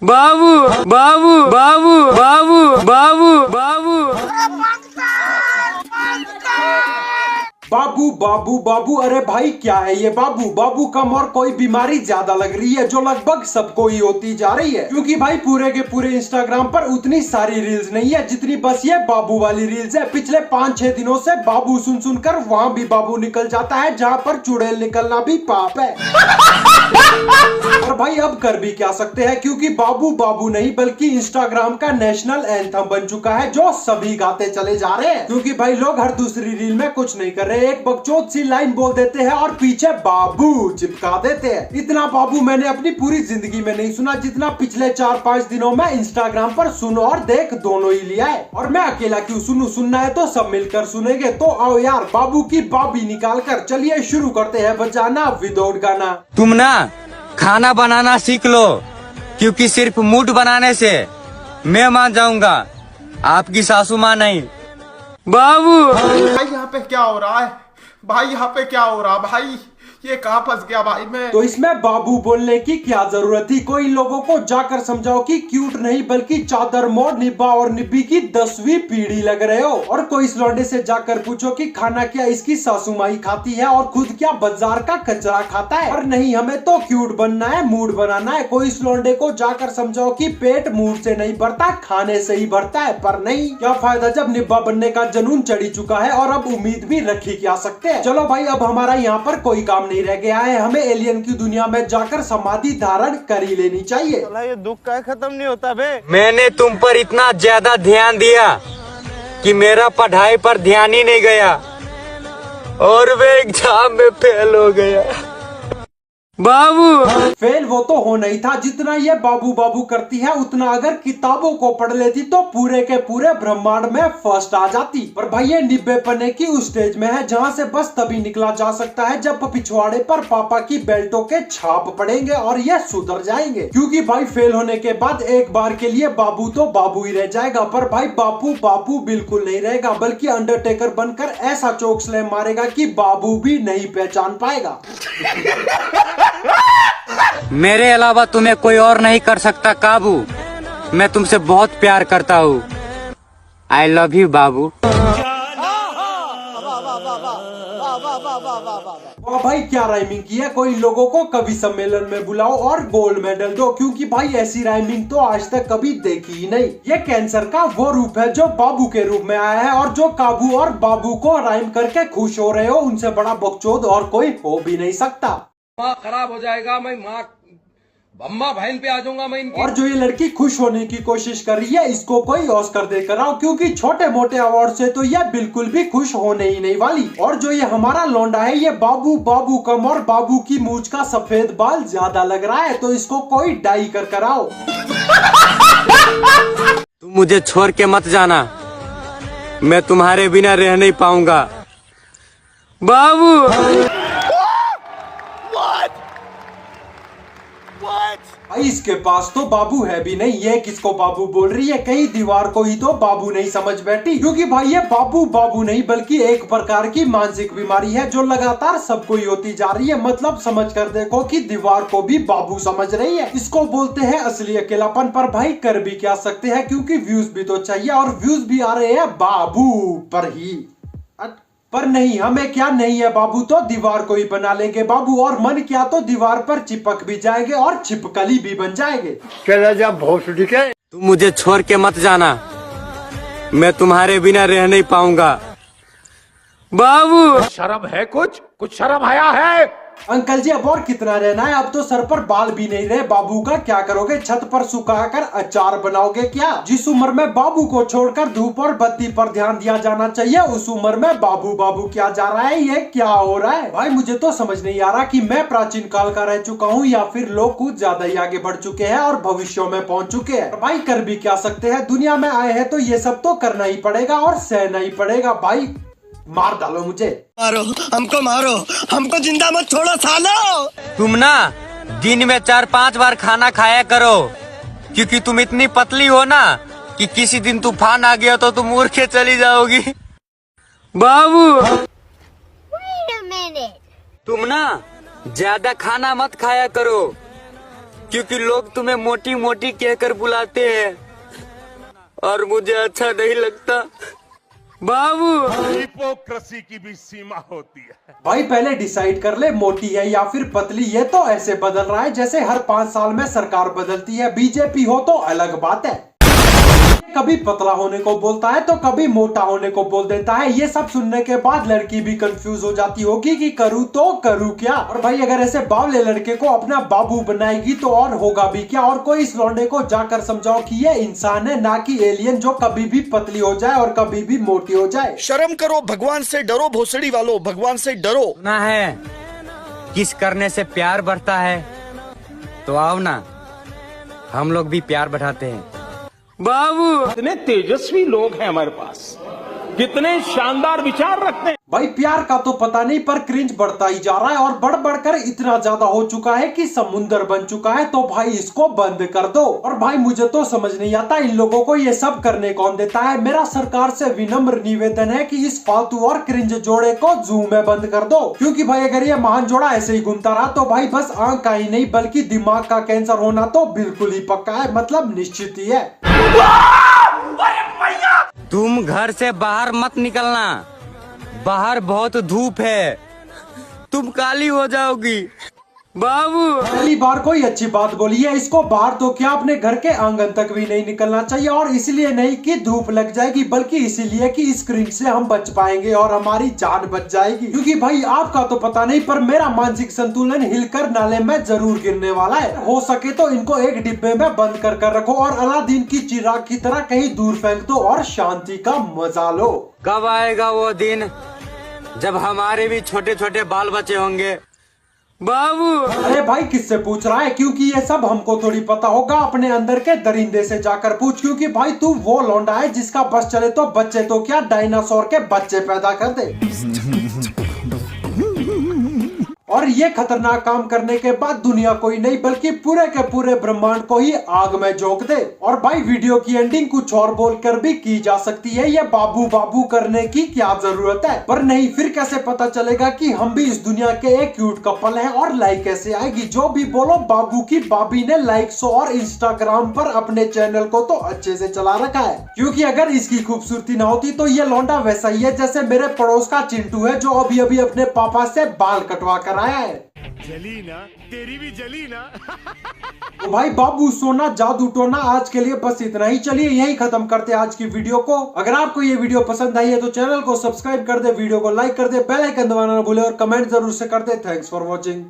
बाबू बाबू बाबू बाबू बाबू बाबू बाबू बाबू बाबू। अरे भाई क्या है ये बाबू बाबू कम और कोई बीमारी ज्यादा लग रही है जो लगभग सबको ही होती जा रही है, क्योंकि भाई पूरे के पूरे इंस्टाग्राम पर उतनी सारी रील्स नहीं है जितनी बस ये बाबू वाली रील्स है। पिछले 5-6 दिनों से बाबू सुन सुनकर वहाँ भी बाबू निकल जाता है जहाँ पर चुड़ैल निकलना भी पाप है। और भाई अब कर भी क्या सकते हैं, क्योंकि बाबू बाबू नहीं बल्कि इंस्टाग्राम का नेशनल एंथम बन चुका है जो सभी गाते चले जा रहे हैं। क्योंकि भाई लोग हर दूसरी रील में कुछ नहीं कर रहे, एक बकचोद सी लाइन बोल देते हैं और पीछे बाबू चिपका देते हैं। इतना बाबू मैंने अपनी पूरी जिंदगी में नहीं सुना जितना पिछले 4-5 दिनों में इंस्टाग्राम पर सुन और देख दोनों ही लिया है। और मैं अकेला क्यों सुनूं, सुनना है तो सब मिलकर सुनेंगे। तो आओ यार बाबू की बाबी निकाल कर चलिए शुरू करते हैं बजाना विदाउट गाना। तुम ना खाना बनाना सीख लो, क्योंकि सिर्फ मूड बनाने से मैं मान जाऊंगा, आपकी सासू माँ नहीं। बाबू भाई यहाँ पे क्या हो रहा है? भाई यहाँ पे क्या हो रहा है? भाई ये कहाँ फंस गया भाई मैं? तो इसमें बाबू बोलने की क्या जरूरत थी? कोई लोगों को जाकर समझाओ कि क्यूट नहीं बल्कि चादर मोड़ निब्बा और निब्बी की 10वीं पीढ़ी लग रहे हो। और कोई इस लौंडे से जाकर पूछो कि खाना क्या इसकी सासू माई खाती है और खुद क्या बाजार का कचरा खाता है। और नहीं हमें तो क्यूट बनना है, मूड बनाना है। कोई इस लौंडे को जाकर समझाओ कि पेट मूड से नहीं भरता खाने से ही भरता है। पर नहीं, क्या फायदा जब निब्बा बनने का जुनून चढ़ी चुका है और अब उम्मीद भी रखी क्या सकते हैं। चलो भाई अब हमारा यहाँ पर कोई काम नहीं रह गया है, हमें एलियन की दुनिया में जाकर समाधि धारण कर ही लेनी चाहिए। ये दुख का खत्म नहीं होता बे। मैंने तुम पर इतना ज्यादा ध्यान दिया कि मेरा पढ़ाई पर ध्यान ही नहीं गया और वे एग्जाम में फेल हो गया। बाबू फेल वो तो होना ही था, जितना ये बाबू बाबू करती है उतना अगर किताबों को पढ़ लेती तो पूरे के पूरे ब्रह्मांड में फर्स्ट आ जाती। पर भाई ये निब्बे पन्ने की उस स्टेज में है जहाँ से बस तभी निकला जा सकता है जब पिछवाड़े पर पापा की बेल्टों के छाप पड़ेंगे और ये सुधर जाएंगे। क्योंकि भाई फेल होने के बाद एक बार के लिए बाबू तो बाबू ही रह जाएगा, पर भाई बापू बापू बिल्कुल नहीं रहेगा, बल्कि अंडरटेकर बनकर ऐसा चोक स्लैम मारेगा कि बाबू भी नहीं पहचान पाएगा। मेरे अलावा तुम्हें कोई और नहीं कर सकता काबू। मैं तुमसे बहुत प्यार करता हूँ। आई लव यू बाबू। वाह भाई क्या राइमिंग की है। कोई लोगों को कवि सम्मेलन में बुलाओ और गोल्ड मेडल दो, क्योंकि भाई ऐसी राइमिंग तो आज तक कभी देखी ही नहीं। ये कैंसर का वो रूप है जो बाबू के रूप में आया है, और जो काबू और बाबू को राइम करके खुश हो रहे हो उनसे बड़ा बकचोद और कोई हो भी नहीं सकता। माँ खराब हो जाएगा, मैं माँ बम्मा बहन पे आ जाऊंगा मैं इनकी। और जो ये लड़की खुश होने की कोशिश कर रही है इसको कोई ऑस्कर देकर आओ, क्योंकि छोटे मोटे अवार्ड से तो ये बिल्कुल भी खुश होने ही नहीं वाली। और जो ये हमारा लौंडा है ये बाबू बाबू कम और बाबू की मूंछ का सफेद बाल ज्यादा लग रहा है, तो इसको कोई डाई कर कराओ। तुम मुझे छोड़ के मत जाना, मैं तुम्हारे बिना रह नहीं पाऊंगा। बाबू भाई इसके पास तो बाबू है भी नहीं, ये किसको बाबू बोल रही है? कहीं दीवार को ही तो बाबू नहीं समझ बैठी। क्योंकि भाई ये बाबू बाबू नहीं बल्कि एक प्रकार की मानसिक बीमारी है जो लगातार सबको ही होती जा रही है। मतलब समझ कर देखो कि दीवार को भी बाबू समझ रही है। इसको बोलते हैं असली अकेलापन। पर भाई कर भी क्या सकते हैं, क्योंकि व्यूज भी तो चाहिए और व्यूज भी आ रहे हैं बाबू पर ही। पर नहीं, हमें क्या नहीं है बाबू तो दीवार को ही बना लेंगे बाबू, और मन क्या तो दीवार पर चिपक भी जाएंगे और छिपकली भी बन जाएंगे। चला जा भोसड़ी के। तुम मुझे छोड़ के मत जाना, मैं तुम्हारे बिना रह नहीं पाऊंगा। बाबू शर्म है? कुछ शर्म आया है? अंकल जी अब और कितना रहना है? अब तो सर पर बाल भी नहीं रहे। बाबू का क्या करोगे? छत पर सुखाकर अचार बनाओगे क्या? जिस उम्र में बाबू को छोड़कर धूप और बत्ती पर ध्यान दिया जाना चाहिए उस उम्र में बाबू बाबू क्या जा रहा है? ये क्या हो रहा है भाई? मुझे तो समझ नहीं आ रहा कि मैं प्राचीन काल का रह चुका हूँ या फिर लोग कुछ ज्यादा ही आगे बढ़ चुके हैं और भविष्य में पहुँच चुके हैं। भाई कर भी क्या सकते हैं, दुनिया में आए हैं तो ये सब तो करना ही पड़ेगा और सहना ही पड़ेगा। भाई मार डालो मुझे, मारो हमको जिंदा मत छोड़ो सालो। तुम ना दिन में 4-5 बार खाना खाया करो, क्योंकि तुम इतनी पतली हो ना कि किसी दिन तूफान आ गया तो तुम उड़ के चली जाओगी। बाबू तुम ना ज्यादा खाना मत खाया करो, क्योंकि लोग तुम्हें मोटी मोटी कहकर बुलाते हैं और मुझे अच्छा नहीं लगता बाबू। हिपोक्रेसी की भी सीमा होती है। भाई पहले डिसाइड कर ले मोटी है या फिर पतली। ये तो ऐसे बदल रहा है जैसे हर 5 साल में सरकार बदलती है। बीजेपी हो तो अलग बात है, कभी पतला होने को बोलता है तो कभी मोटा होने को बोल देता है। ये सब सुनने के बाद लड़की भी कंफ्यूज हो जाती होगी कि करूँ तो करूँ क्या। और भाई अगर ऐसे बावले लड़के को अपना बाबू बनाएगी तो और होगा भी क्या। और कोई इस लौंडे को जाकर समझाओ कि ये इंसान है ना कि एलियन जो कभी भी पतली हो जाए और कभी भी मोटी हो जाए। शर्म करो, भगवान से डरो, भोसड़ी वालों, भगवान से डरो। सुना है किस करने से प्यार बढ़ता है, तो आओ ना हम लोग भी प्यार बढ़ाते हैं बाबू। कितने तेजस्वी लोग हैं हमारे पास, कितने शानदार विचार रखते हैं। भाई प्यार का तो पता नहीं पर क्रिंज बढ़ता ही जा रहा है और बढ़ बढ़कर इतना ज्यादा हो चुका है कि समुंदर बन चुका है। तो भाई इसको बंद कर दो। और भाई मुझे तो समझ नहीं आता इन लोगों को ये सब करने कौन देता है। मेरा सरकार से विनम्र निवेदन है कि इस फालतू और क्रिंज जोड़े को जू में बंद कर दो। क्योंकि भाई अगर ये महान जोड़ा ऐसे ही घूमता रहा तो भाई बस आंख का ही नहीं बल्कि दिमाग का कैंसर होना तो बिल्कुल ही पक्का है, मतलब निश्चित ही है। तुम घर से बाहर मत निकलना, बाहर बहुत धूप है, तुम काली हो जाओगी बाबू। पहली बार कोई अच्छी बात बोली है। इसको बाहर तो क्या अपने घर के आंगन तक भी नहीं निकलना चाहिए। और इसलिए नहीं कि धूप लग जाएगी बल्कि इसीलिए कि इस क्रीम से हम बच पाएंगे और हमारी जान बच जाएगी। क्योंकि भाई आपका तो पता नहीं पर मेरा मानसिक संतुलन हिलकर नाले में जरूर गिरने वाला है। हो सके तो इनको एक डिब्बे में बंद कर रखो और अलादीन की चिराग की तरह कहीं दूर फेंक दो और शांति का मजा लो। कब आएगा वो दिन जब हमारे भी छोटे छोटे बाल बच्चे होंगे बाबू। अरे भाई किससे पूछ रहा है, क्योंकि ये सब हमको थोड़ी पता होगा। अपने अंदर के दरिंदे से जाकर पूछ, क्योंकि भाई तू वो लौंडा है जिसका बस चले तो बच्चे तो क्या डायनासोर के बच्चे पैदा कर दे। और ये खतरनाक काम करने के बाद दुनिया कोई नहीं बल्कि पूरे के पूरे ब्रह्मांड को ही आग में झोंक दे। और भाई वीडियो की एंडिंग कुछ और बोलकर भी की जा सकती है। ये बाबू बाबू करने की क्या जरूरत है। पर नहीं, फिर कैसे पता चलेगा कि हम भी इस दुनिया के एक क्यूट कपल हैं। और लाइक कैसे आएगी। जो भी बोलो, बाबू की बाबी ने लाइक 100 और इंस्टाग्राम पर अपने चैनल को तो अच्छे से चला रखा है। क्योंकि अगर इसकी खूबसूरती ना होती तो ये लौंडा वैसा ही है जैसे मेरे पड़ोस का चिंटू है जो अभी अभी अपने पापा से बाल कटवा कर आया है। जली ना, तेरी भी जली ना। तो भाई बाबू सोना जादू टोना आज के लिए बस इतना ही। चलिए यही खत्म करते हैं आज की वीडियो को। अगर आपको ये वीडियो पसंद आई है तो चैनल को सब्सक्राइब कर दे, वीडियो को लाइक कर दे, बेल आइकन दबाना ना भूले और कमेंट जरूर से कर दे। Thanks for watching.